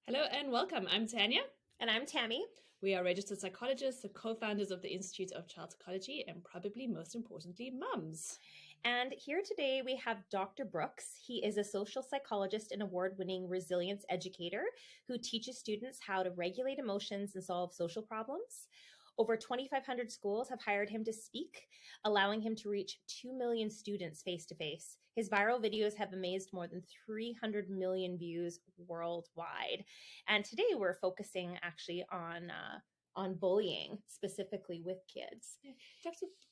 Hello and welcome. I'm Tanya. And I'm Tammy. We are registered psychologists, the co founders of the Institute of Child Psychology, and probably most importantly, mums. And here today we have Dr. Brooks. He is a social psychologist and award winning resilience educator who teaches students how to regulate emotions and solve social problems. Over 2,500 schools have hired him to speak, allowing him to reach 2 million students face to face. His viral videos have amazed more than 300 million views worldwide. And today we're focusing actually on bullying, specifically with kids.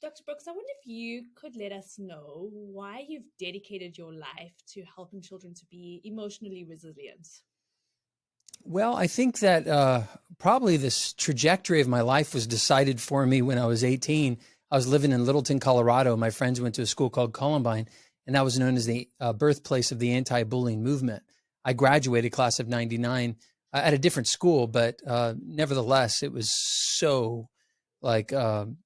Dr. Brooks, I wonder if you could let us know why you've dedicated your life to helping children to be emotionally resilient. Well, I think that probably this trajectory of my life was decided for me when I was 18. I was living in Littleton, Colorado. My friends went to a school called Columbine, and that was known as the birthplace of the anti-bullying movement. I graduated class of 99 at a different school, but nevertheless, it was so like it.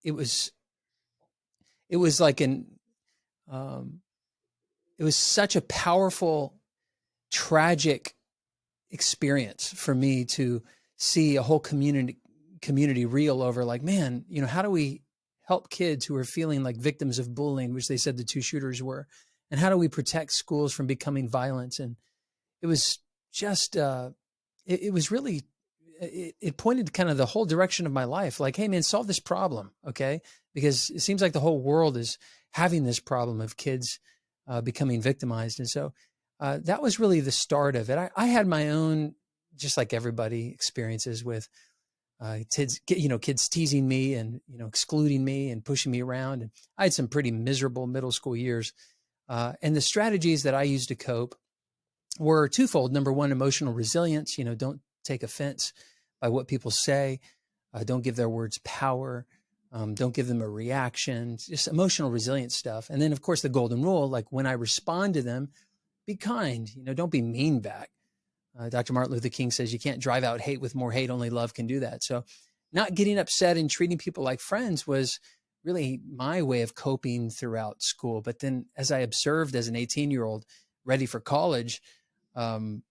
It was it was like an um, it was such a powerful, tragic experience for me to see a whole community reel over, like, man, how do we help kids who are feeling like victims of bullying, which they said the two shooters were, and how do we protect schools from becoming violent? And it was just it was really it pointed kind of the whole direction of my life, like, hey man, solve this problem, okay? Because it seems like the whole world is having this problem of kids becoming victimized. And so that was really the start of it. I had my own, just like everybody, experiences with kids teasing me and excluding me and pushing me around. And I had some pretty miserable middle school years. And the strategies that I used to cope were twofold. Number one, emotional resilience. Don't take offense by what people say. Don't give their words power. Don't give them a reaction. Just emotional resilience stuff. And then, of course, the golden rule: like, when I respond to them, be kind. Don't be mean back. Dr. Martin Luther King says you can't drive out hate with more hate. Only love can do that. So not getting upset and treating people like friends was really my way of coping throughout school. But then, as I observed as an 18-year-old ready for college, um,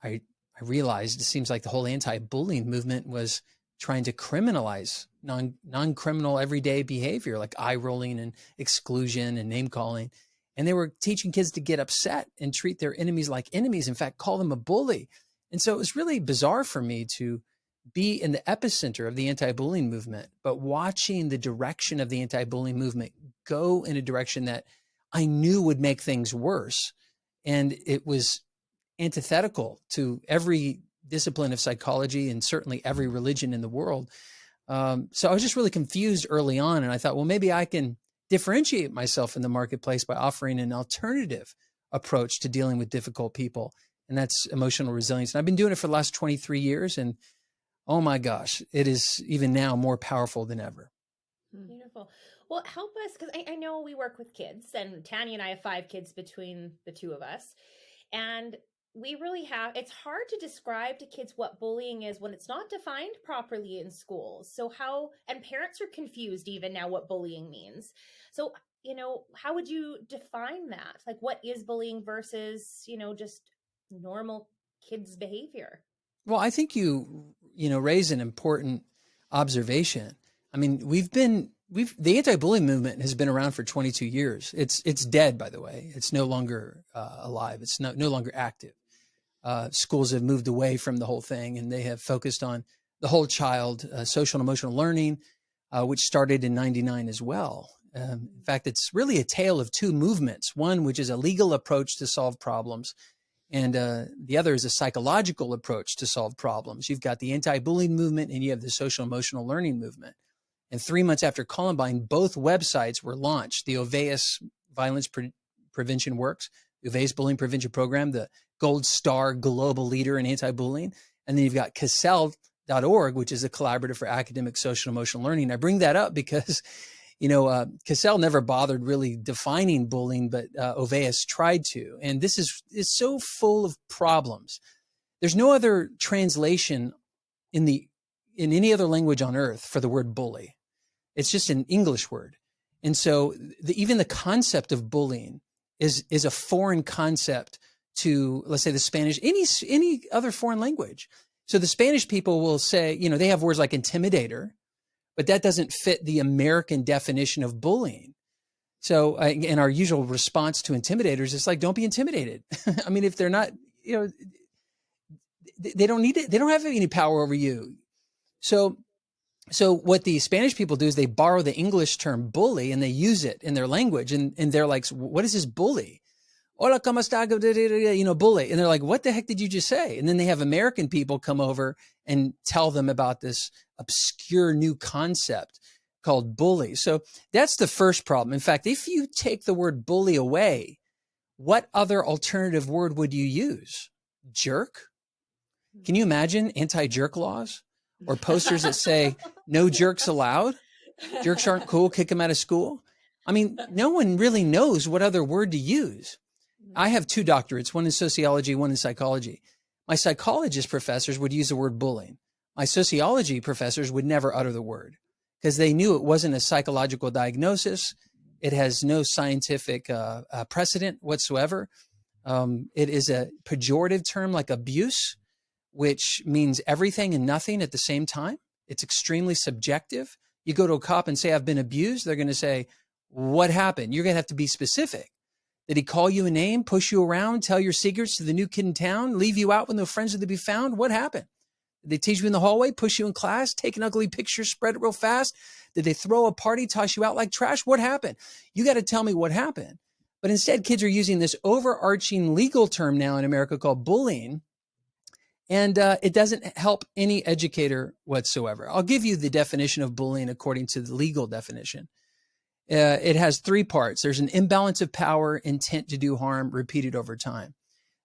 I realized it seems like the whole anti-bullying movement was trying to criminalize non-criminal everyday behavior, like eye rolling and exclusion and name calling. And they were teaching kids to get upset and treat their enemies like enemies. In fact, call them a bully. And so it was really bizarre for me to be in the epicenter of the anti-bullying movement, but watching the direction of the anti-bullying movement go in a direction that I knew would make things worse. And it was antithetical to every discipline of psychology and certainly every religion in the world. So I was just really confused early on. And I thought, well, maybe I can differentiate myself in the marketplace by offering an alternative approach to dealing with difficult people. And that's emotional resilience. And I've been doing it for the last 23 years. And oh my gosh, it is even now more powerful than ever. Beautiful. Well, help us, because I know we work with kids, and Tanya and I have 5 kids between the two of us. And we really have, it's hard to describe to kids what bullying is when it's not defined properly in schools. So and parents are confused even now what bullying means. So, how would you define that? Like, what is bullying versus, just normal kids' behavior? Well, I think you raise an important observation. I mean, the anti-bullying movement has been around for 22 years. It's dead, by the way. It's no longer alive. It's no longer active. Schools have moved away from the whole thing, and they have focused on the whole child, social and emotional learning, which started in '99 as well. In fact, it's really a tale of two movements. One, which is a legal approach to solve problems, and the other is a psychological approach to solve problems. You've got the anti-bullying movement, and you have the social emotional learning movement. And 3 months after Columbine, both websites were launched. The Oveus Violence Prevention Works, Oveus Bullying Prevention Program, the gold star global leader in anti-bullying. And then you've got Cassell.org, which is a collaborative for academic, social, emotional learning. I bring that up because, Cassell never bothered really defining bullying, but Oveus tried to. And this is so full of problems. There's no other translation in any other language on earth for the word bully. It's just an English word. And so even the concept of bullying is a foreign concept to, let's say, the Spanish, any other foreign language. So the Spanish people will say, they have words like intimidator, but that doesn't fit the American definition of bullying. So, and our usual response to intimidators is like, don't be intimidated. I mean, if they're not, they don't need it. They don't have any power over you. So what the Spanish people do is they borrow the English term bully and they use it in their language. And they're like, what is this bully? Hola, ¿cómo está? Bully. And they're like, what the heck did you just say? And then they have American people come over and tell them about this obscure new concept called bully. So that's the first problem. In fact, if you take the word bully away, what other alternative word would you use? Jerk? Can you imagine anti-jerk laws or posters that say no jerks allowed? Jerks aren't cool. Kick them out of school. I mean, no one really knows what other word to use. I have 2 doctorates, one in sociology, one in psychology. My psychologist professors would use the word bullying. My sociology professors would never utter the word because they knew it wasn't a psychological diagnosis. It has no scientific precedent whatsoever. It is a pejorative term like abuse, which means everything and nothing at the same time. It's extremely subjective. You go to a cop and say, I've been abused. They're going to say, what happened? You're going to have to be specific. Did he call you a name, push you around, tell your secrets to the new kid in town, leave you out with no friends to be found? What happened? Did they teach you in the hallway, push you in class, take an ugly picture, spread it real fast? Did they throw a party, toss you out like trash? What happened? You got to tell me what happened. But instead, kids are using this overarching legal term now in America called bullying. And it doesn't help any educator whatsoever. I'll give you the definition of bullying according to the legal definition. It has 3 parts. There's an imbalance of power, intent to do harm, repeated over time.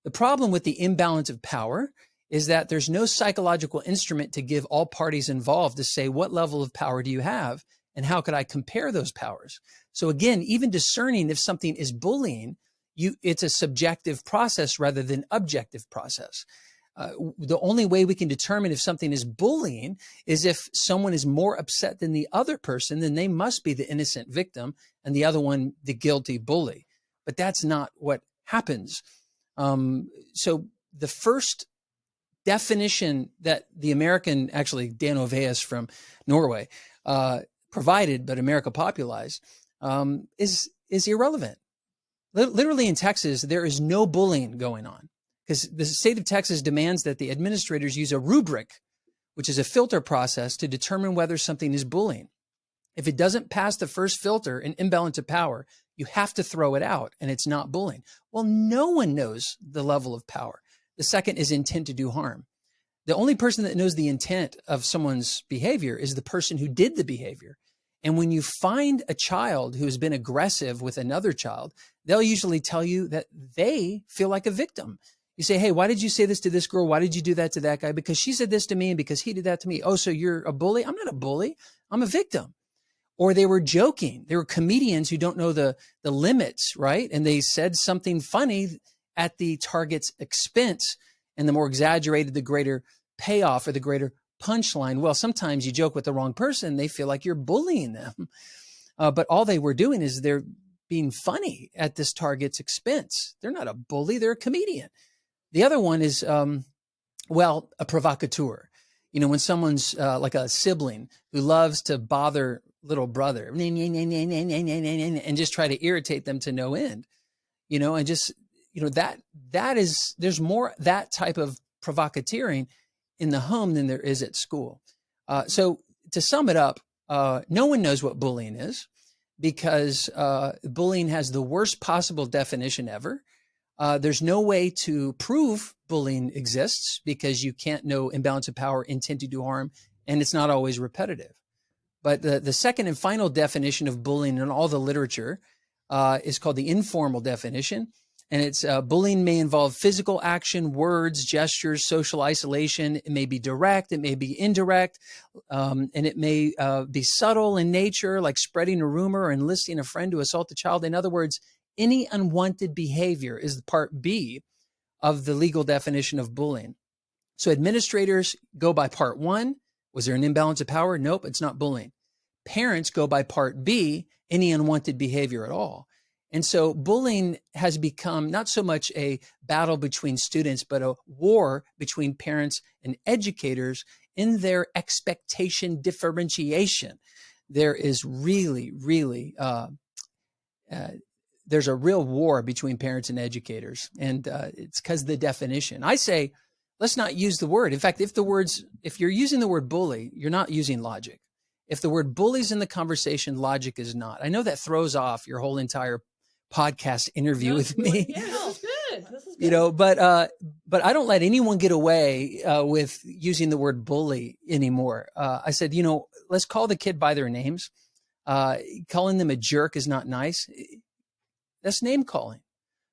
The problem with the imbalance of power is that there's no psychological instrument to give all parties involved to say, what level of power do you have and how could I compare those powers? So again, even discerning if something is bullying, it's a subjective process rather than objective process. The only way we can determine if something is bullying is if someone is more upset than the other person, then they must be the innocent victim and the other one, the guilty bully. But that's not what happens. So the first definition that the American, actually Dan Oveus from Norway, provided, but America popularized, is irrelevant. Literally in Texas, there is no bullying going on, because the state of Texas demands that the administrators use a rubric, which is a filter process to determine whether something is bullying. If it doesn't pass the first filter, an imbalance of power, you have to throw it out and it's not bullying. Well, no one knows the level of power. The second is intent to do harm. The only person that knows the intent of someone's behavior is the person who did the behavior. And when you find a child who has been aggressive with another child, they'll usually tell you that they feel like a victim. You say, hey, why did you say this to this girl? Why did you do that to that guy? Because she said this to me and because he did that to me. Oh, so you're a bully? I'm not a bully. I'm a victim. Or they were joking. They were comedians who don't know the limits, right? And they said something funny at the target's expense. And the more exaggerated, the greater payoff or the greater punchline. Well, sometimes you joke with the wrong person. They feel like you're bullying them. But all they were doing is they're being funny at this target's expense. They're not a bully. They're a comedian. The other one is, a provocateur. You know, when someone's like a sibling who loves to bother little brother and just try to irritate them to no end, you know, and just, you know, there's more that type of provocateering in the home than there is at school. So to sum it up, no one knows what bullying is because bullying has the worst possible definition ever. There's no way to prove bullying exists because you can't know imbalance of power, intent to do harm, and it's not always repetitive. But the second and final definition of bullying in all the literature is called the informal definition. And it's bullying may involve physical action, words, gestures, social isolation. It may be direct, it may be indirect, and it may be subtle in nature, like spreading a rumor or enlisting a friend to assault a child. In other words, any unwanted behavior is the part B of the legal definition of bullying. So administrators go by part 1. Was there an imbalance of power? Nope, it's not bullying. Parents go by part B, any unwanted behavior at all. And so bullying has become not so much a battle between students, but a war between parents and educators in their expectation differentiation. There is really, there's a real war between parents and educators. And it's because of the definition. I say, let's not use the word. In fact, if you're using the word bully, you're not using logic. If the word bully's in the conversation, logic is not. I know that throws off your whole entire podcast interview with me. Yeah, this is good. This is good. You know, but I don't let anyone get away with using the word bully anymore. I said, let's call the kid by their names. Calling them a jerk is not nice. That's name calling.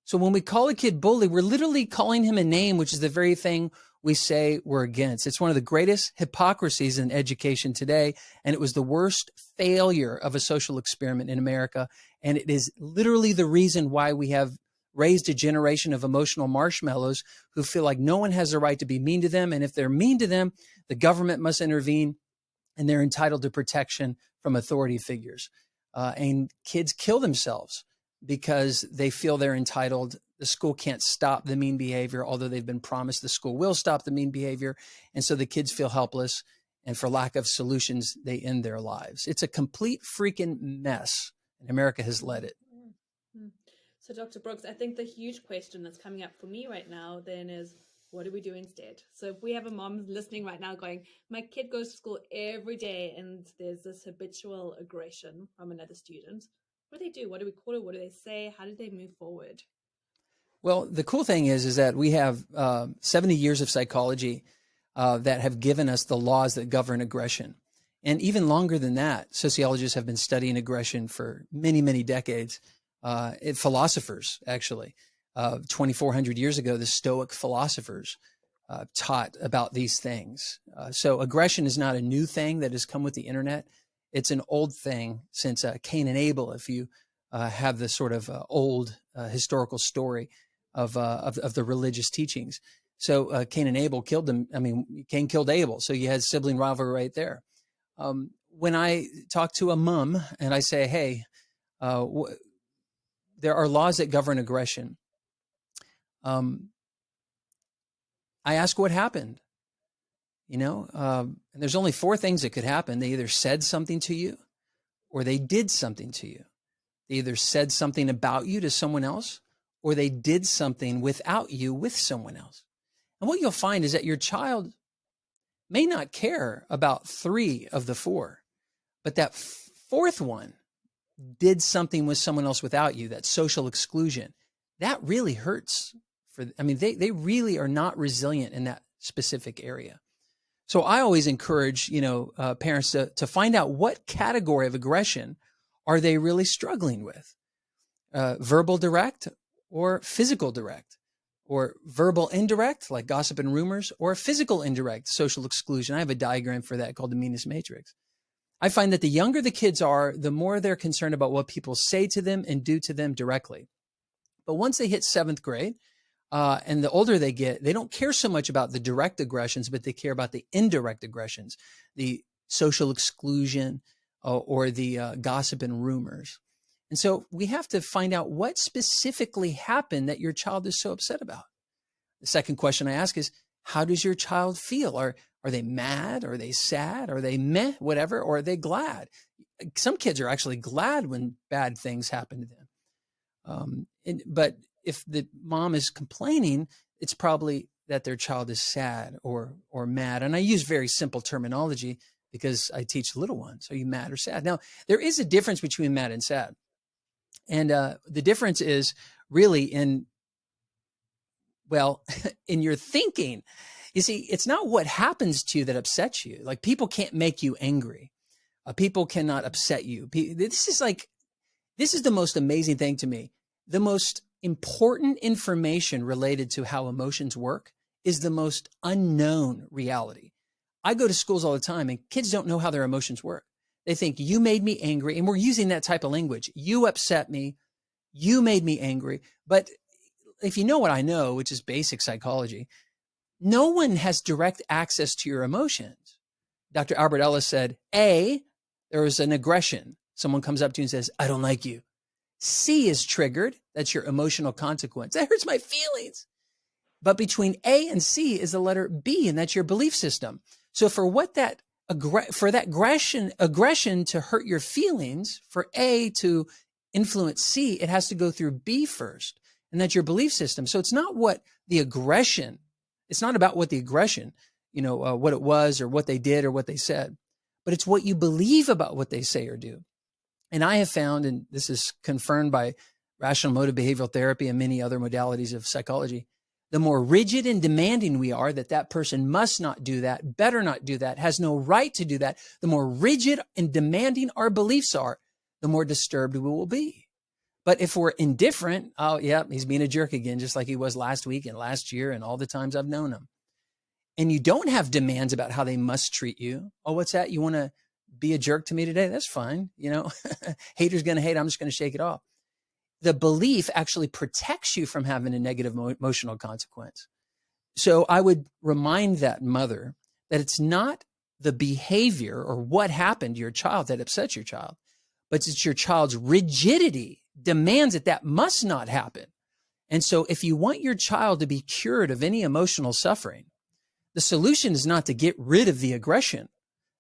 So when we call a kid bully, we're literally calling him a name, which is the very thing we say we're against. It's one of the greatest hypocrisies in education today. And it was the worst failure of a social experiment in America. And it is literally the reason why we have raised a generation of emotional marshmallows who feel like no one has the right to be mean to them. And if they're mean to them, the government must intervene and they're entitled to protection from authority figures. And kids kill themselves because they feel they're entitled. The school can't stop the mean behavior, although they've been promised the school will stop the mean behavior. And so the kids feel helpless. And for lack of solutions, they end their lives. It's a complete freaking mess. And America has led it. So Dr. Brooks, I think the huge question that's coming up for me right now then is, what do we do instead? So if we have a mom listening right now going, my kid goes to school every day and there's this habitual aggression from another student, what do they do? What do we call it? What do they say? How do they move forward? Well, the cool thing is that we have 70 years of psychology that have given us the laws that govern aggression. And even longer than that, sociologists have been studying aggression for many, many decades. Philosophers, actually, 2,400 years ago, the Stoic philosophers taught about these things. So aggression is not a new thing that has come with the internet. It's an old thing since Cain and Abel, if you have the sort of old historical story of the religious teachings. So Cain and Abel killed them. I mean, Cain killed Abel. So you had sibling rivalry right there. When I talk to a mom and I say, hey, there are laws that govern aggression, I ask what happened. And there's only 4 things that could happen. They either said something to you or they did something to you. They either said something about you to someone else or they did something without you with someone else. And what you'll find is that your child may not care about 3 of the 4, but that 4th one did something with someone else without you, that social exclusion. That really hurts. They really are not resilient in that specific area. So I always encourage, parents to find out what category of aggression are they really struggling with? Verbal direct or physical direct, or verbal indirect, like gossip and rumors, or physical indirect, social exclusion. I have a diagram for that called the meanness matrix. I find that the younger the kids are, the more they're concerned about what people say to them and do to them directly. But once they hit 7th grade, and the older they get, they don't care so much about the direct aggressions, but they care about the indirect aggressions, the social exclusion or the gossip and rumors. And so we have to find out what specifically happened that your child is so upset about. The second question I ask is, how does your child feel? Are they mad? Are they sad? Are they meh, whatever? Or are they glad? Some kids are actually glad when bad things happen to them. But if the mom is complaining, it's probably that their child is sad or mad. And I use very simple terminology because I teach little ones. Are you mad or sad? Now, there is a difference between mad and sad. And the difference is really in your thinking. You see, it's not what happens to you that upsets you. Like, people can't make you angry. People cannot upset you. This is the most amazing thing to me. The most important information related to how emotions work is the most unknown reality. I go to schools all the time and kids don't know how their emotions work. They think you made me angry, and we're using that type of language. You upset me. You made me angry. But if you know what I know, which is basic psychology, no one has direct access to your emotions. Dr. Albert Ellis said, there was an aggression. Someone comes up to you and says, I don't like you. C is triggered. That's your emotional consequence. That hurts my feelings. But between A and C is the letter B, and that's your belief system. So for that aggression to hurt your feelings, for A to influence C, it has to go through B first, and that's your belief system. So it's not what the aggression, it's not about what the aggression, what it was or what they did or what they said, but it's what you believe about what they say or do. And I have found, and this is confirmed by rational motive behavioral therapy and many other modalities of psychology, the more rigid and demanding we are that person must not do that, better not do that, has no right to do that, the more rigid and demanding our beliefs are, the more disturbed we will be. But if we're indifferent, oh, yeah, he's being a jerk again, just like he was last week and last year and all the times I've known him. And you don't have demands about how they must treat you. Oh, what's that? You want to be a jerk to me today? That's fine. Hater's going to hate. I'm just going to shake it off. The belief actually protects you from having a negative emotional consequence. So I would remind that mother that it's not the behavior or what happened to your child that upsets your child, but it's your child's rigidity demands that must not happen. And so if you want your child to be cured of any emotional suffering, the solution is not to get rid of the aggression,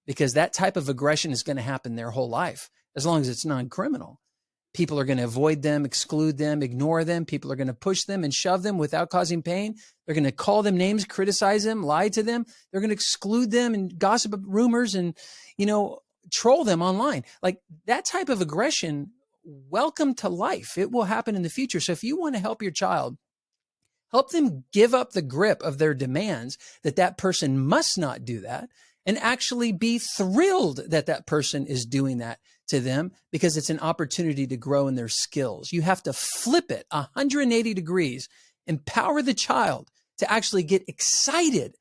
because that type of aggression is going to happen their whole life, as long as it's non-criminal. People are going to avoid them, exclude them, ignore them. People are going to push them and shove them without causing pain. They're going to call them names, criticize them, lie to them. They're going to exclude them and gossip rumors and, troll them online. Like that type of aggression, welcome to life. It will happen in the future. So if you want to help your child, help them give up the grip of their demands that person must not do that, and actually be thrilled that person is doing that to them, because it's an opportunity to grow in their skills. You have to flip it 180 degrees, empower the child to actually get excited.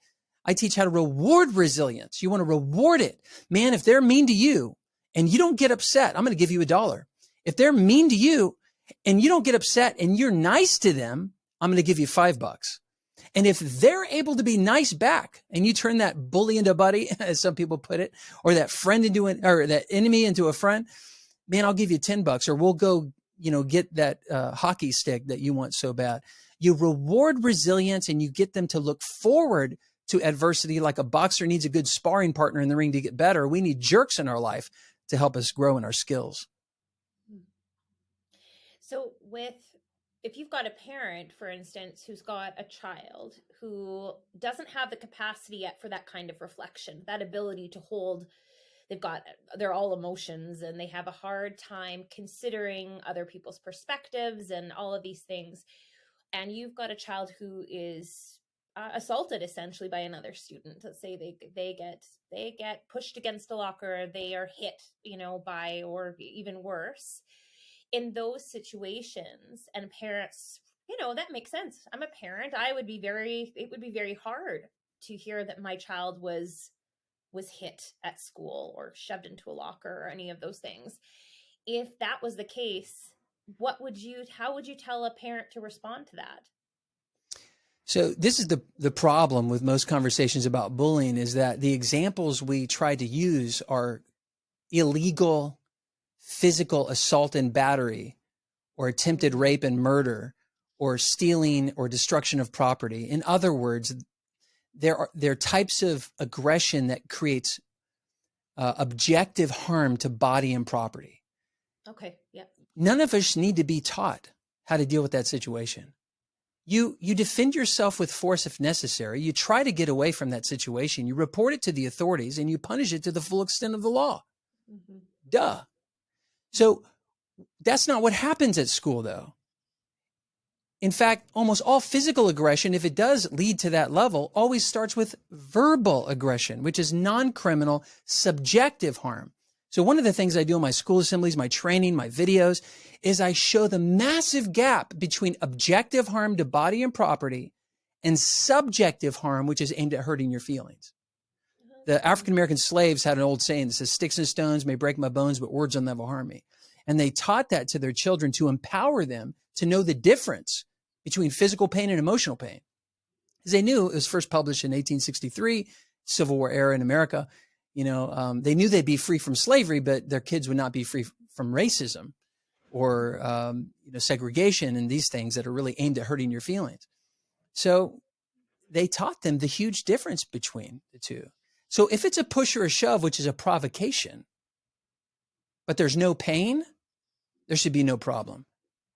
I teach how to reward resilience. You want to reward it. Man, if they're mean to you and you don't get upset, I'm going to give you $1. If they're mean to you and you don't get upset and you're nice to them, I'm going to give you $5. And if they're able to be nice back and you turn that bully into a buddy, as some people put it, or that friend or that enemy into a friend, man, I'll give you $10, or we'll go, get that hockey stick that you want so bad. You reward resilience and you get them to look forward to adversity. Like a boxer needs a good sparring partner in the ring to get better. We need jerks in our life to help us grow in our skills. So if you've got a parent, for instance, who's got a child who doesn't have the capacity yet for that kind of reflection, that ability to hold, they're all emotions and they have a hard time considering other people's perspectives and all of these things. And you've got a child who is assaulted essentially by another student. Let's say they get pushed against a locker, they are hit, by, or even worse. In those situations, and parents, that makes sense. I'm a parent. it would be very hard to hear that my child was hit at school or shoved into a locker or any of those things. If that was the case, how would you tell a parent to respond to that? So this is the problem with most conversations about bullying, is that the examples we try to use are illegal physical assault and battery, or attempted rape and murder, or stealing or destruction of property. In other words, there are types of aggression that creates objective harm to body and property. Okay. Yeah. None of us need to be taught how to deal with that situation. You defend yourself with force if necessary. You try to get away from that situation. You report it to the authorities and you punish it to the full extent of the law. Mm-hmm. Duh. So that's not what happens at school, though. In fact, almost all physical aggression, if it does lead to that level, always starts with verbal aggression, which is non-criminal, subjective harm. So one of the things I do in my school assemblies, my training, my videos, is I show the massive gap between objective harm to body and property and subjective harm, which is aimed at hurting your feelings. The African-American slaves had an old saying that says, "Sticks and stones may break my bones, but words will never harm me." And they taught that to their children to empower them to know the difference between physical pain and emotional pain. Because they knew it was first published in 1863, Civil War era in America. They knew they'd be free from slavery, but their kids would not be free from racism. or segregation and these things that are really aimed at hurting your feelings. So they taught them the huge difference between the two. So if it's a push or a shove, which is a provocation, but there's no pain, there should be no problem.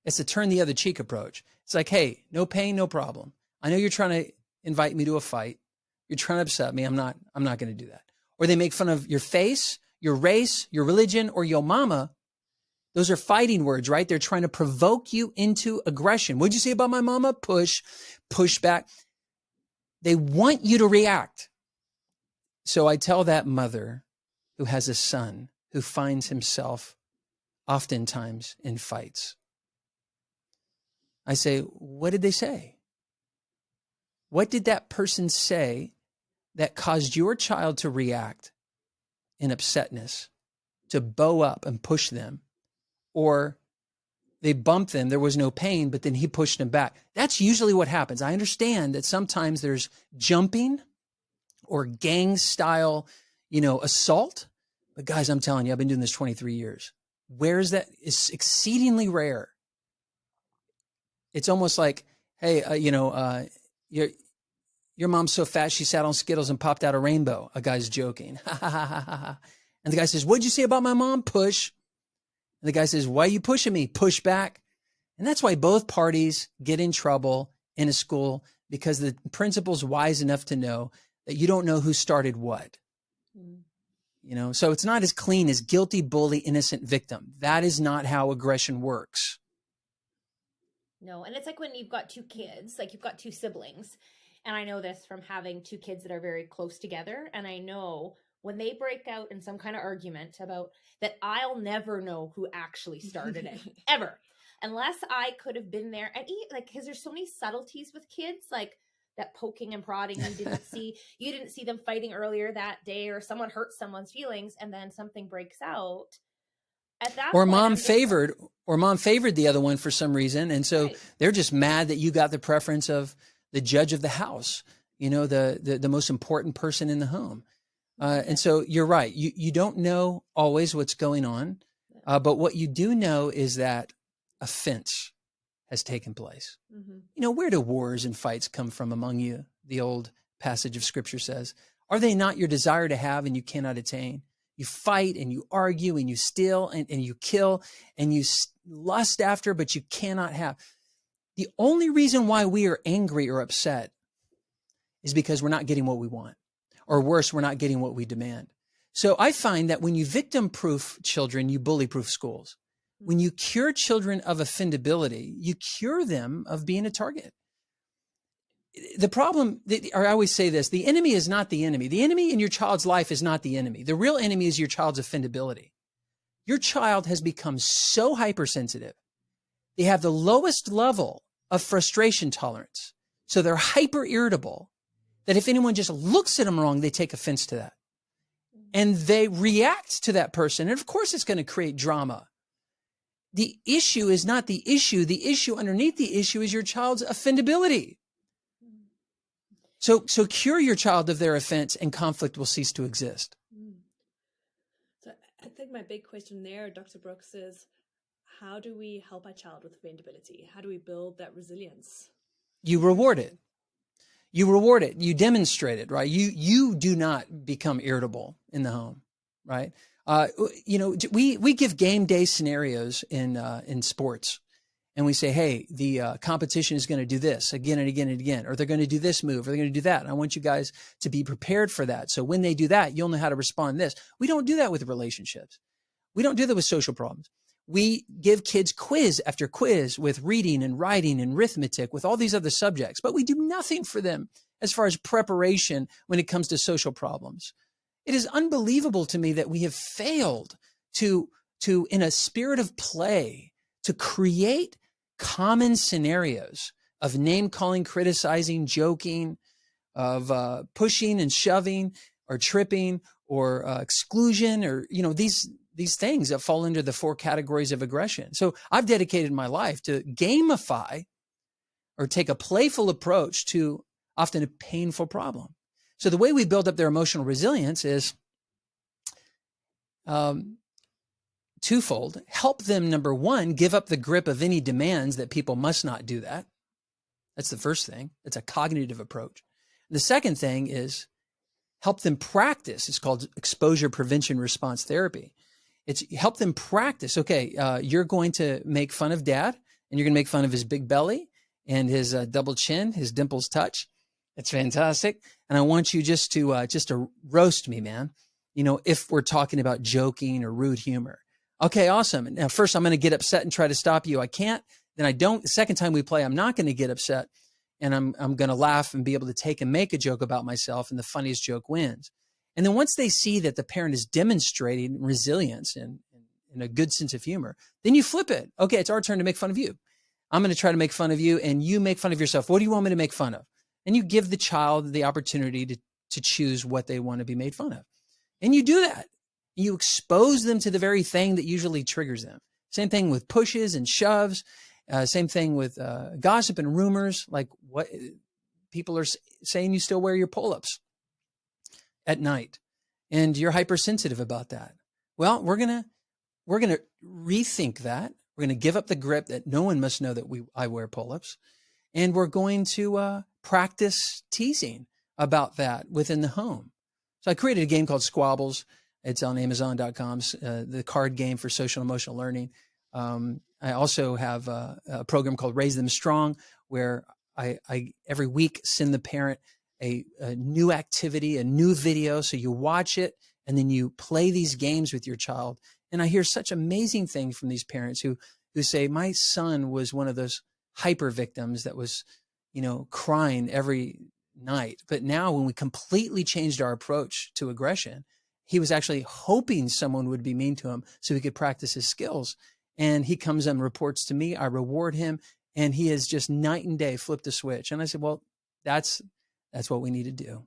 It's a turn the other cheek approach. It's like, hey, no pain, no problem. I know you're trying to invite me to a fight. You're trying to upset me. I'm not going to do that. Or they make fun of your face, your race, your religion, or your mama. Those are fighting words, right? They're trying to provoke you into aggression. What'd you say about my mama? Push back. They want you to react. So I tell that mother who has a son who finds himself oftentimes in fights. I say, what did they say? What did that person say that caused your child to react in upsetness, to bow up and push them? Or they bumped them, there was no pain, but then he pushed them back. That's usually what happens. I understand that sometimes there's jumping or gang style, assault. But guys, I'm telling you, I've been doing this 23 years. Where's that? It's exceedingly rare. It's almost like, hey, your mom's so fat, she sat on Skittles and popped out a rainbow. A guy's joking. And the guy says, what'd you say about my mom? Push. And the guy says, why are you pushing me? Push back. And that's why both parties get in trouble in a school, because the principal's wise enough to know that you don't know who started what. So it's not as clean as guilty, bully, innocent victim. That is not how aggression works. No, and it's like when you've got two kids, like you've got two siblings. And I know this from having two kids that are very close together. And I know when they break out in some kind of argument about that, I'll never know who actually started it, ever. Unless I could have been there and because there's so many subtleties with kids, like that poking and prodding. You didn't see them fighting earlier that day, or someone hurt someone's feelings and then something breaks out. At that or point, mom favored the other one for some reason. And so they're just mad that you got the preference of the judge of the house, the most important person in the home. And so you're right. You don't know always what's going on. But what you do know is that offense has taken place. Mm-hmm. Where do wars and fights come from among you? The old passage of scripture says, are they not your desire to have and you cannot attain? You fight and you argue and you steal and you kill and you lust after, but you cannot have. The only reason why we are angry or upset is because we're not getting what we want. Or worse, we're not getting what we demand. So I find that when you victim-proof children, you bully-proof schools. When you cure children of offendability, you cure them of being a target. The problem, or I always say this, the enemy is not the enemy. The enemy in your child's life is not the enemy. The real enemy is your child's offendability. Your child has become so hypersensitive. They have the lowest level of frustration tolerance. So they're hyper irritable that if anyone just looks at them wrong, they take offense to that. And they react to that person. And of course, it's going to create drama. The issue is not the issue. The issue underneath the issue is your child's offendability. So cure your child of their offense and conflict will cease to exist. So I think my big question there, Dr. Brooks, is how do we help our child with offendability? How do we build that resilience? You reward it. You reward it. You demonstrate it, right? You do not become irritable in the home, right? We give game day scenarios in sports, and we say, hey, the competition is going to do this again and again and again, or they're going to do this move, or they're going to do that. And I want you guys to be prepared for that. So when they do that, you'll know how to respond to this. We don't do that with relationships. We don't do that with social problems. We give kids quiz after quiz with reading and writing and arithmetic, with all these other subjects, but we do nothing for them as far as preparation when it comes to social problems. It is unbelievable to me that we have failed to in a spirit of play, to create common scenarios of name calling, criticizing, joking, of pushing and shoving or tripping or exclusion, or, these things that fall into the 4 categories of aggression. So I've dedicated my life to gamify or take a playful approach to often a painful problem. So the way we build up their emotional resilience is twofold. Help them, number one, give up the grip of any demands that people must not do that. That's the first thing. It's a cognitive approach. The second thing is help them practice. It's called exposure prevention response therapy. It's help them practice. Okay, you're going to make fun of dad, and you're going to make fun of his big belly and his double chin, his dimples touch. It's fantastic. And I want you just to roast me, man. You know, if we're talking about joking or rude humor. Okay, awesome. Now, first I'm going to get upset and try to stop you. I can't. Then I don't. The second time we play, I'm not going to get upset, and I'm going to laugh and be able to take and make a joke about myself, and the funniest joke wins. And then once they see that the parent is demonstrating resilience and a good sense of humor, then you flip it. Okay, it's our turn to make fun of you. I'm going to try to make fun of you, and you make fun of yourself. What do you want me to make fun of? And you give the child the opportunity to choose what they want to be made fun of. And you do that. You expose them to the very thing that usually triggers them. Same thing with pushes and shoves. Same thing with gossip and rumors, like what people are saying you still wear your pull-ups at night and you're hypersensitive about that. Well, we're going to rethink that. We're going to give up the grip that no one must know that I wear pull-ups. And we're going to practice teasing about that within the home. So I created a game called Squabbles. It's on Amazon.com, the card game for social and emotional learning. I also have a program called Raise Them Strong, where I every week send the parent a new activity, a new video. So you watch it and then you play these games with your child. And I hear such amazing things from these parents who say, my son was one of those hyper victims that was, crying every night. But now when we completely changed our approach to aggression, he was actually hoping someone would be mean to him so he could practice his skills. And he comes and reports to me. I reward him. And he has just night and day flipped the switch. And I said, well, that's what we need to do.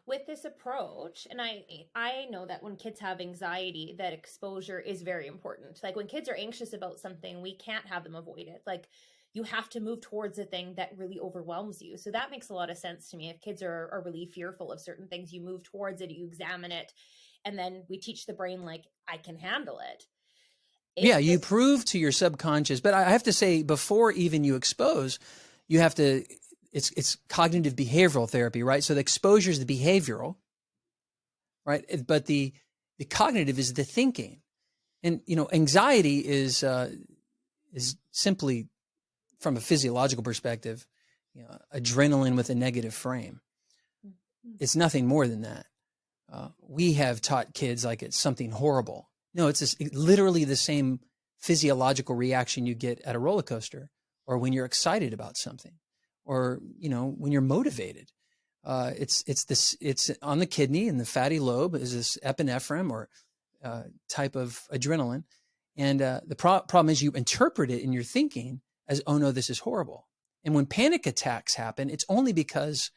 With this approach, and I know that when kids have anxiety, that exposure is very important. Like when kids are anxious about something, we can't have them avoid it. Like you have to move towards the thing that really overwhelms you. So that makes a lot of sense to me. If kids are really fearful of certain things, you move towards it, you examine it, and then we teach the brain, like, I can handle it. You prove to your subconscious. But I have to say, before even you expose, you have to, it's cognitive behavioral therapy, right? So the exposure is the behavioral, right? But the cognitive is the thinking. And, anxiety is simply, from a physiological perspective, adrenaline with a negative frame. It's nothing more than that. We have taught kids like it's something horrible. No, it's literally the same physiological reaction you get at a roller coaster, or when you're excited about something, or when you're motivated. It's on the kidney, and the fatty lobe is this epinephrine or type of adrenaline, and the problem is you interpret it in your thinking as, oh no, this is horrible. And when panic attacks happen, it's only because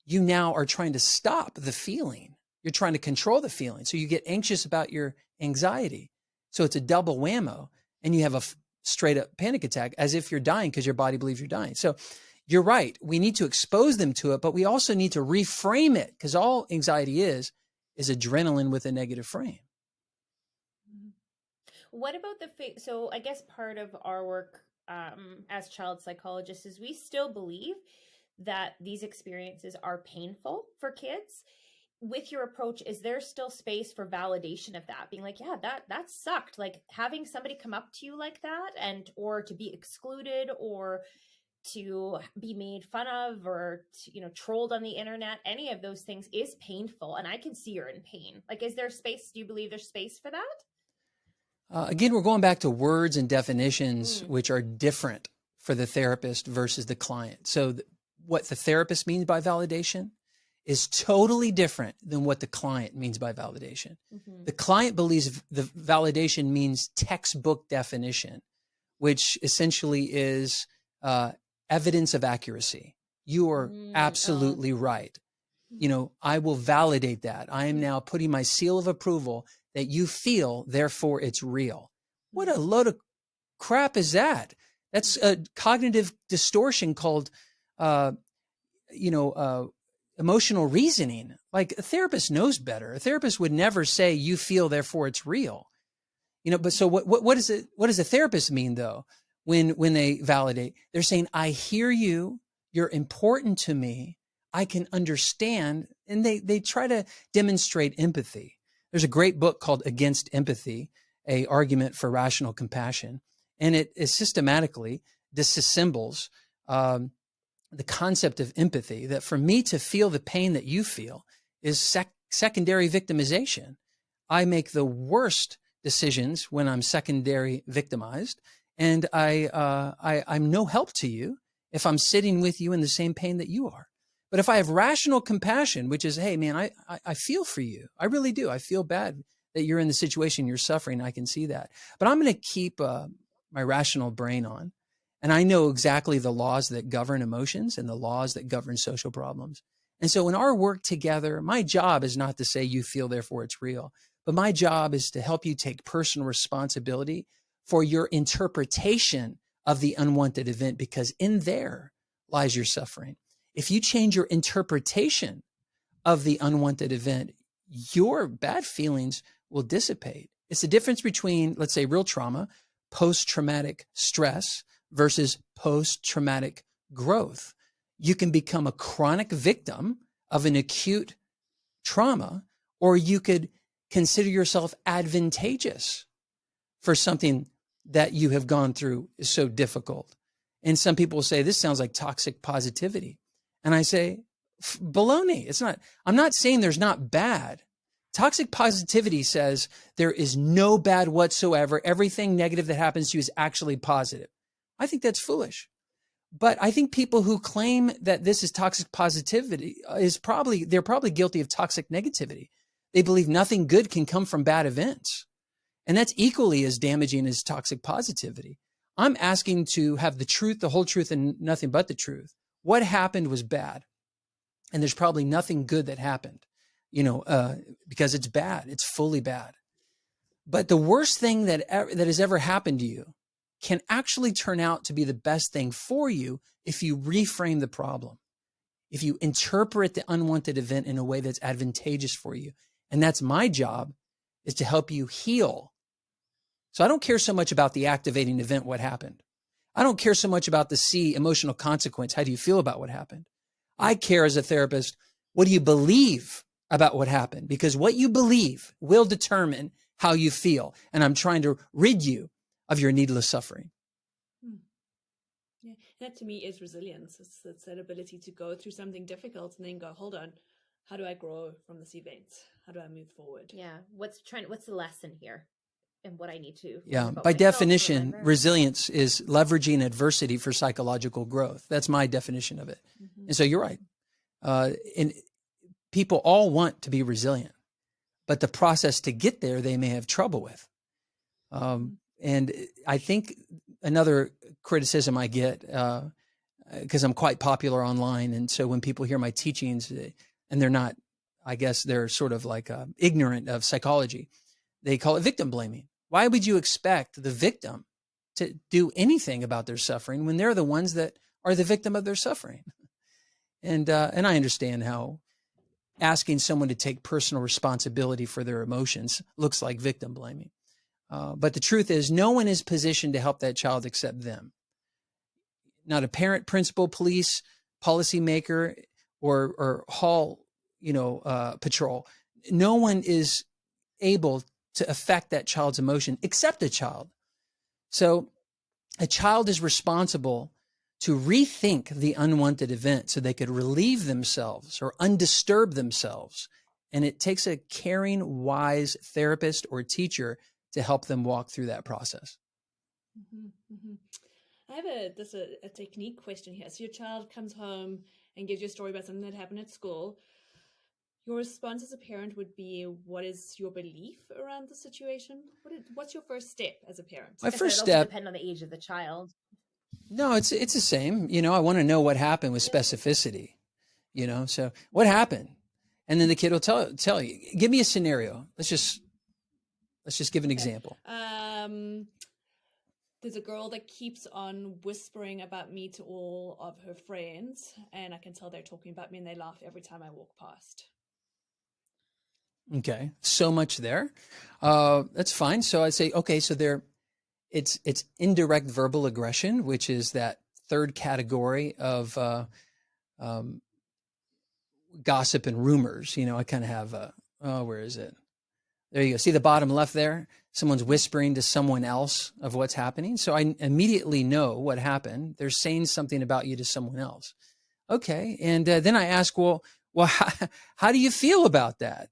you now are trying to stop the feeling. You're trying to control the feeling. So you get anxious about your anxiety. So it's a double whammo, and you have a straight up panic attack as if you're dying because your body believes you're dying. So you're right. We need to expose them to it, but we also need to reframe it, because all anxiety is adrenaline with a negative frame. What about so I guess part of our work as child psychologists is we still believe that these experiences are painful for kids. With your approach, is there still space for validation of that? Being like, yeah, that sucked. Like having somebody come up to you like that, or to be excluded, or to be made fun of, or trolled on the internet, any of those things is painful. And I can see you're in pain. Like, is there space? Do you believe there's space for that? Again, we're going back to words and definitions, which are different for the therapist versus the client. So what the therapist means by validation is totally different than what the client means by validation. Mm-hmm. The client believes the validation means textbook definition, which essentially is evidence of accuracy. You are absolutely right. I will validate that. I am now putting my seal of approval that you feel, therefore it's real. What a load of crap is that? That's a cognitive distortion called, emotional reasoning. Like, a therapist knows better. A therapist would never say, you feel, therefore it's real. But so what does it, what does a therapist mean though? When they validate, they're saying, I hear you, you're important to me, I can understand. And they try to demonstrate empathy. There's a great book called Against Empathy, a argument for rational compassion. And it systematically disassembles the concept of empathy, that for me to feel the pain that you feel is secondary victimization. I make the worst decisions when I'm secondary victimized, and I'm no help to you if I'm sitting with you in the same pain that you are. But if I have rational compassion, which is, hey, man, I feel for you. I really do. I feel bad that you're in the situation, you're suffering. I can see that. But I'm going to keep my rational brain on. And I know exactly the laws that govern emotions and the laws that govern social problems. And so in our work together, my job is not to say you feel, therefore it's real. But my job is to help you take personal responsibility for your interpretation of the unwanted event, because in there lies your suffering. If you change your interpretation of the unwanted event, your bad feelings will dissipate. It's the difference between, let's say, real trauma, post-traumatic stress versus post-traumatic growth. You can become a chronic victim of an acute trauma, or you could consider yourself advantageous for something that you have gone through is so difficult. And some people say, this sounds like toxic positivity. And I say, baloney. It's not. I'm not saying there's not bad. Toxic positivity says there is no bad whatsoever. Everything negative that happens to you is actually positive. I think that's foolish. But I think people who claim that this is toxic positivity they're probably guilty of toxic negativity. They believe nothing good can come from bad events. And that's equally as damaging as toxic positivity. I'm asking to have the truth, the whole truth, and nothing but the truth. What happened was bad. And there's probably nothing good that happened, because it's bad. It's fully bad. But the worst thing that has ever happened to you can actually turn out to be the best thing for you if you reframe the problem, if you interpret the unwanted event in a way that's advantageous for you. And that's my job, is to help you heal. So I don't care so much about the activating event, what happened. I don't care so much about the C, emotional consequence. How do you feel about what happened? I care as a therapist, what do you believe about what happened? Because what you believe will determine how you feel. And I'm trying to rid you of your needless suffering. Yeah, that to me is resilience. It's that ability to go through something difficult and then go, hold on, how do I grow from this event? How do I move forward? Yeah. What's the lesson here? And what I need to. Yeah. By definition, resilience is leveraging adversity for psychological growth. That's my definition of it. Mm-hmm. And so you're right. And people all want to be resilient, but the process to get there, they may have trouble with. And I think another criticism I get, because I'm quite popular online. And so when people hear my teachings and they're not, I guess they're sort of like ignorant of psychology, they call it victim blaming. Why would you expect the victim to do anything about their suffering when they're the ones that are the victim of their suffering? And I understand how asking someone to take personal responsibility for their emotions looks like victim blaming. But the truth is, no one is positioned to help that child except them. Not a parent, principal, police, policymaker, or hall, patrol. No one is able to affect that child's emotion except a child. So a child is responsible to rethink the unwanted event so they could relieve themselves or undisturb themselves. And it takes a caring, wise therapist or teacher to help them walk through that process. Mm-hmm, mm-hmm. I have a technique question here. So your child comes home and gives you a story about something that happened at school. Your response as a parent would be, what is your belief around the situation? What's your first step as a parent? My first step depends on the age of the child. No, it's the same. I want to know what happened with specificity. So what happened? And then the kid will tell you. Give me a scenario. Let's just give an example. There's a girl that keeps on whispering about me to all of her friends, and I can tell they're talking about me and they laugh every time I walk past. Okay. So much there. That's fine. So I say, okay, so it's indirect verbal aggression, which is that third category of um, gossip and rumors. I kind of have where is it? There you go. See the bottom left there? Someone's whispering to someone else of what's happening. So I immediately know what happened. They're saying something about you to someone else. Okay. And then I ask, well, how do you feel about that?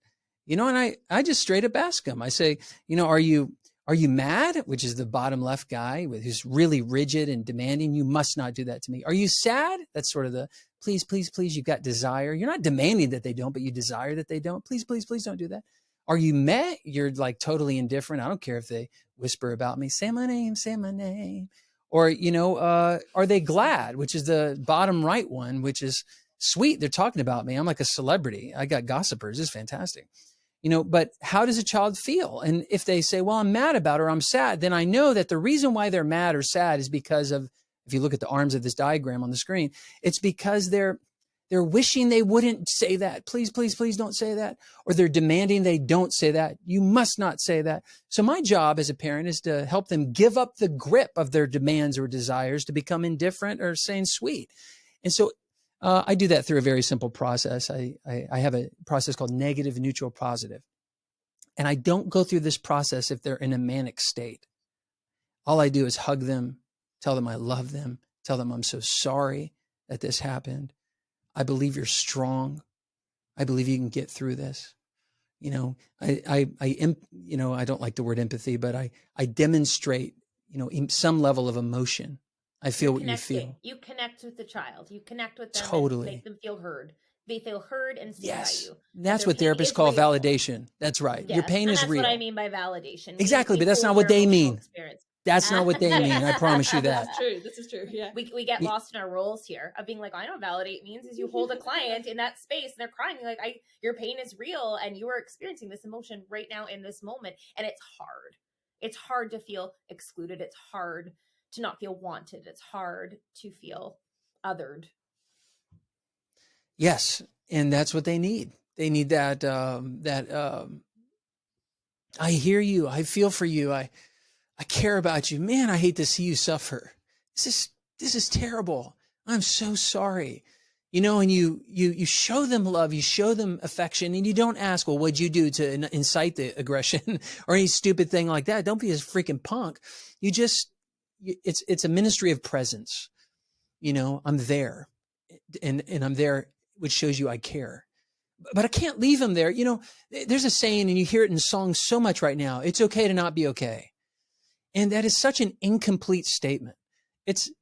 And I just straight up ask them. I say, are you mad? Which is the bottom left guy who's really rigid and demanding. You must not do that to me. Are you sad? That's sort of the please, please, please. You've got desire. You're not demanding that they don't, but you desire that they don't. Please, please, please don't do that. Are you mad? You're like totally indifferent. I don't care if they whisper about me. Say my name, say my name. Or, are they glad? Which is the bottom right one, which is sweet. They're talking about me. I'm like a celebrity. I got gossipers. It's fantastic. But how does a child feel? And if they say, well, I'm mad about it or I'm sad, then I know that the reason why they're mad or sad is because of, if you look at the arms of this diagram on the screen, it's because they're wishing they wouldn't say that. Please, please, please don't say that. Or they're demanding they don't say that. You must not say that. So my job as a parent is to help them give up the grip of their demands or desires to become indifferent or saying sweet. And so I do that through a very simple process. I have a process called negative, neutral, positive. And I don't go through this process if they're in a manic state. All I do is hug them, tell them I love them, tell them I'm so sorry that this happened. I believe you're strong. I believe you can get through this. I don't like the word empathy, but I demonstrate, some level of emotion. I feel what you feel. You connect with the child. You connect with them Totally. and make them feel heard. They feel heard and seen by you. That's what therapists call validation. That's right. Yes. Your pain is real. That's what I mean by validation. Exactly, but that's not what they mean. That's not what they mean. I promise you that. This is true. Yeah. We get lost in our roles here of being like, I know what validate means is you hold a client in that space and they're crying. You're like, your pain is real and you are experiencing this emotion right now in this moment. And it's hard. It's hard to feel excluded. It's hard to not feel wanted. It's hard to feel othered. Yes. And that's what they need. They need that, I hear you. I feel for you. I care about you. Man, I hate to see you suffer. This is terrible. I'm so sorry. And you show them love, you show them affection, and you don't ask, well, what'd you do to incite the aggression or any stupid thing like that? Don't be a freaking punk. It's a ministry of presence. I'm there and I'm there, which shows you I care. But I can't leave them there. There's a saying, and you hear it in songs so much right now. It's okay to not be okay. And that is such an incomplete statement.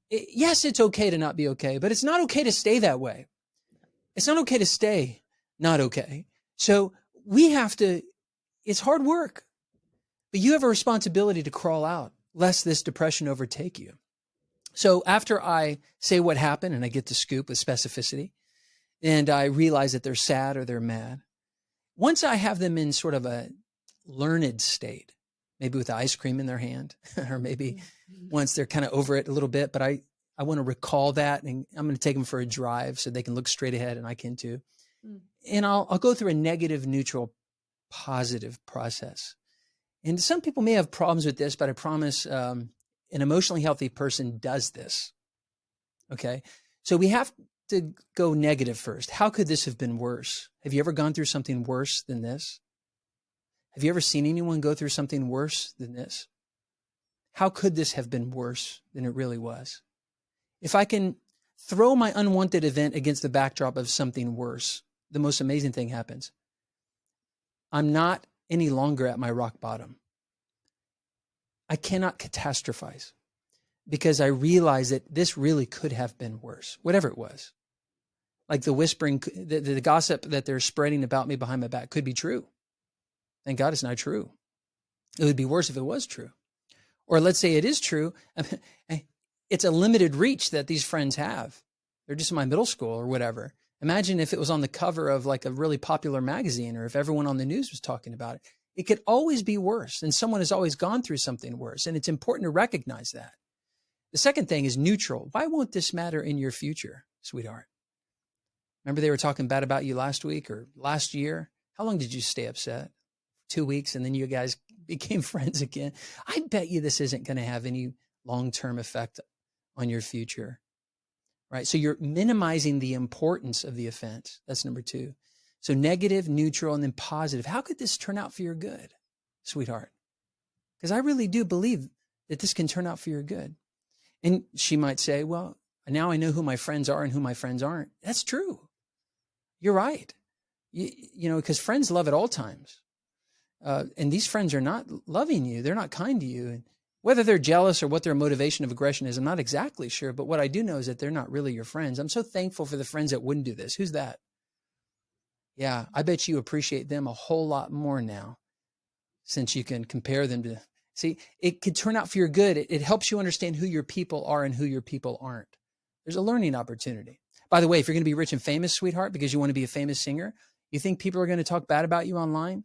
Yes, it's okay to not be okay, but it's not okay to stay that way. It's not okay to stay not okay. So it's hard work, but you have a responsibility to crawl out lest this depression overtake you. So after I say what happened and I get the scoop with specificity and I realize that they're sad or they're mad, once I have them in sort of a learned state, maybe with the ice cream in their hand, or maybe once they're kind of over it a little bit, but I want to recall that and I'm going to take them for a drive so they can look straight ahead and I can too. And I'll go through a negative, neutral, positive process. And some people may have problems with this, but I promise an emotionally healthy person does this. Okay. So we have to go negative first. How could this have been worse? Have you ever gone through something worse than this? Have you ever seen anyone go through something worse than this? How could this have been worse than it really was? If I can throw my unwanted event against the backdrop of something worse, the most amazing thing happens. I'm not any longer at my rock bottom. I cannot catastrophize because I realize that this really could have been worse, whatever it was. Like the whispering, the gossip that they're spreading about me behind my back could be true. Thank God it's not true. It would be worse if it was true. Or let's say it is true. It's a limited reach that these friends have. They're just in my middle school or whatever. Imagine if it was on the cover of like a really popular magazine or if everyone on the news was talking about it. It could always be worse. And someone has always gone through something worse. And it's important to recognize that. The second thing is neutral. Why won't this matter in your future, sweetheart? Remember they were talking bad about you last week or last year? How long did you stay upset? 2 weeks, and then you guys became friends again. I bet you this isn't going to have any long-term effect on your future, right? So you're minimizing the importance of the offense. That's number 2. So negative, neutral, and then positive. How could this turn out for your good, sweetheart? Because I really do believe that this can turn out for your good. And she might say, well, now I know who my friends are and who my friends aren't. That's true. You're right. You know, because friends love at all times. And these friends are not loving you. They're not kind to you. And whether they're jealous or what their motivation of aggression is, I'm not exactly sure. But what I do know is that they're not really your friends. I'm so thankful for the friends that wouldn't do this. Who's that? Yeah, I bet you appreciate them a whole lot more now, since you can compare them to. See, it could turn out for your good. It helps you understand who your people are and who your people aren't. There's a learning opportunity. By the way, if you're going to be rich and famous, sweetheart, because you want to be a famous singer, you think people are going to talk bad about you online?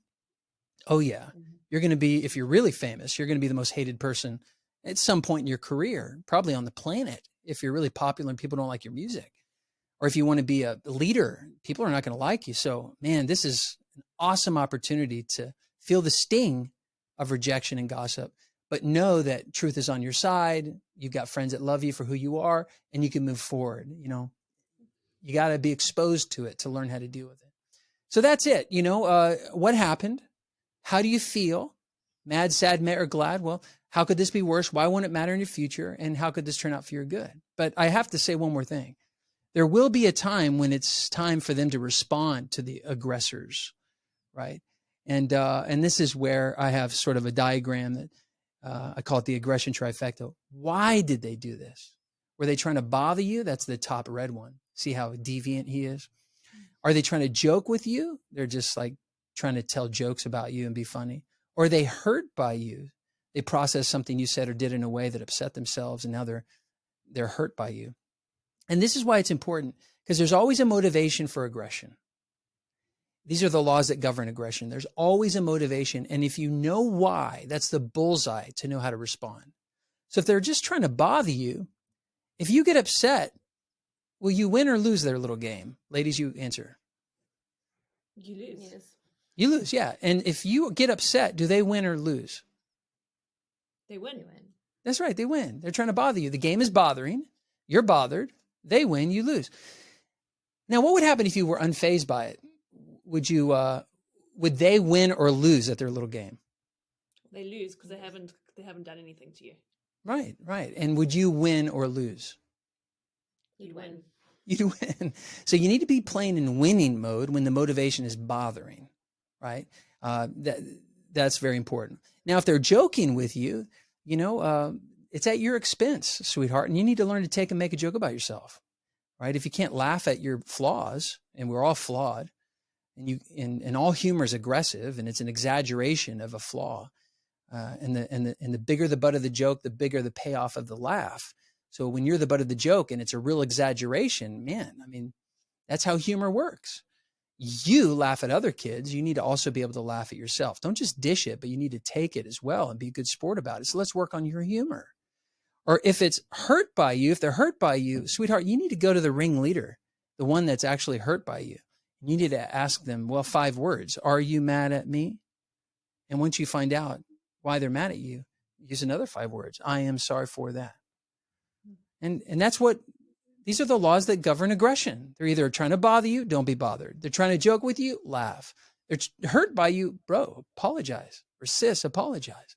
Oh, yeah. You're going to be, if you're really famous, you're going to be the most hated person at some point in your career, probably on the planet, if you're really popular and people don't like your music. Or if you want to be a leader, people are not going to like you. So, man, this is an awesome opportunity to feel the sting of rejection and gossip, but know that truth is on your side. You've got friends that love you for who you are, and you can move forward. You know, you got to be exposed to it to learn how to deal with it. So that's it. You know, what happened? How do you feel? Mad, sad, or glad? Well, how could this be worse? Why won't it matter in your future? And how could this turn out for your good? But I have to say one more thing. There will be a time when it's time for them to respond to the aggressors, right? And this is where I have sort of a diagram that I call it the aggression trifecta. Why did they do this? Were they trying to bother you? That's the top red one. See how deviant he is? Are they trying to joke with you? They're just like trying to tell jokes about you and be funny. Or are they hurt by you? They processed something you said or did in a way that upset themselves, and now they're hurt by you. And this is why it's important, because there's always a motivation for aggression. These are the laws that govern aggression. There's always a motivation. And if you know why, that's the bullseye to know how to respond. So if they're just trying to bother you, if you get upset, will you win or lose their little game? Ladies, you answer. You lose. Yes. You lose, yeah. And if you get upset, do they win or lose? They win. That's right, they win. They're trying to bother you. The game is bothering. You're bothered. They win, you lose. Now, what would happen if you were unfazed by it? Would they win or lose at their little game? They lose because they haven't done anything to you. Right, right. And would you win or lose? You'd win. You'd win. So you need to be playing in winning mode when the motivation is bothering, right? That's very important. Now, if they're joking with you, you know, it's at your expense, sweetheart, and you need to learn to take and make a joke about yourself, right? If you can't laugh at your flaws, and we're all flawed, and all humor is aggressive, and it's an exaggeration of a flaw, and the bigger the butt of the joke, the bigger the payoff of the laugh. So when you're the butt of the joke and it's a real exaggeration, man, I mean, that's how humor works. You laugh at other kids, you need to also be able to laugh at yourself. Don't just dish it, but you need to take it as well and be a good sport about it. So let's work on your humor. Or if it's hurt by you, if they're hurt by you, sweetheart, you need to go to the ringleader, the one that's actually hurt by you. You need to ask them, well, 5 words. Are you mad at me? And once you find out why they're mad at you, use another 5 words. I am sorry for that. And that's what, these are the laws that govern aggression. They're either trying to bother you, don't be bothered. They're trying to joke with you, laugh. They're hurt by you, bro, apologize. Or sis, apologize.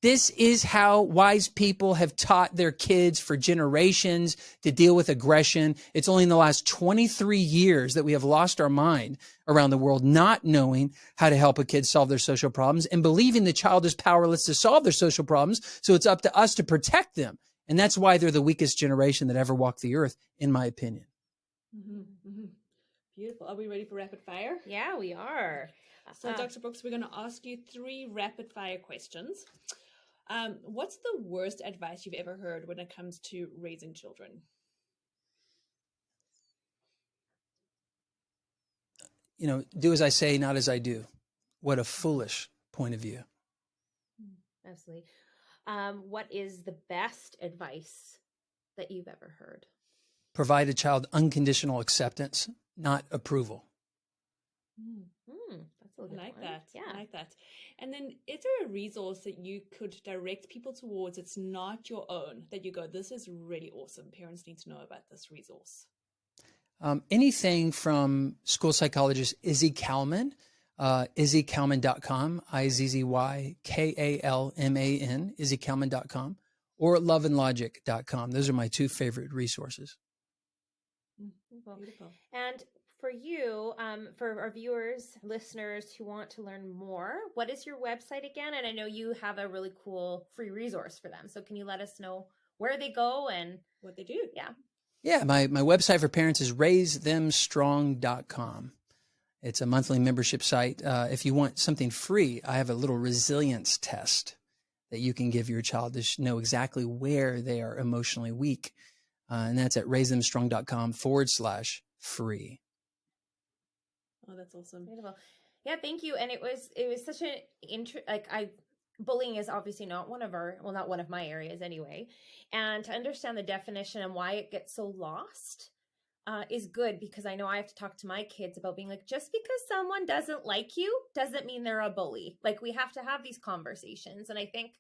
This is how wise people have taught their kids for generations to deal with aggression. It's only in the last 23 years that we have lost our mind around the world, not knowing how to help a kid solve their social problems and believing the child is powerless to solve their social problems. So it's up to us to protect them. And that's why they're the weakest generation that ever walked the earth, in my opinion. Mm-hmm, mm-hmm. Beautiful. Are we ready for rapid fire? Yeah, we are. So, Dr. Brooks, we're going to ask you 3 rapid fire questions. What's the worst advice you've ever heard when it comes to raising children? You know, do as I say, not as I do. What a foolish point of view. Absolutely. What is the best advice that you've ever heard? Provide a child unconditional acceptance, not approval. a I good like one. that. Yeah. I like that. And then is there a resource that you could direct people towards? It's not your own, that you go, this is really awesome. Parents need to know about this resource. Anything from school psychologist Izzy Kalman, izzykalman.com, IZZYKALMAN, izzykalman.com, or loveandlogic.com. Those are my two favorite resources. Beautiful. And for you, for our viewers, listeners who want to learn more, what is your website again? And I know you have a really cool free resource for them. So can you let us know where they go and what they do? Yeah. Yeah, my website for parents is raisethemstrong.com. It's a monthly membership site. If you want something free, I have a little resilience test that you can give your child to know exactly where they are emotionally weak. And that's at raisethemstrong.com/free. Oh, that's awesome. Beautiful. Yeah, thank you. And it was such an bullying is obviously not one of my areas anyway. And to understand the definition and why it gets so lost is good, because I know I have to talk to my kids about being like, just because someone doesn't like you doesn't mean they're a bully. Like, we have to have these conversations. And I think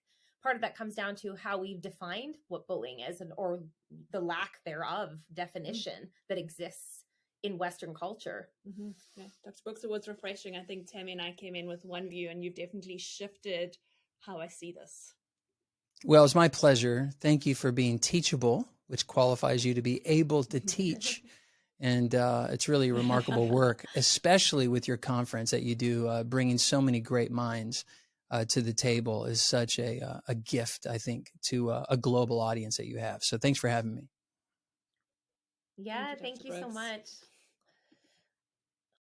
part of that comes down to how we've defined what bullying is, or the lack thereof definition that exists in Western culture. Mm-hmm. Yeah, Dr. Brooks, it was refreshing. I think Tammy and I came in with one view, and you've definitely shifted how I see this. Well, it's my pleasure. Thank you for being teachable, which qualifies you to be able to teach. And it's really remarkable work, especially with your conference that you do, bringing so many great minds to the table is such a gift, I think, to a global audience that you have. So thanks for having me. Yeah, thank you so much.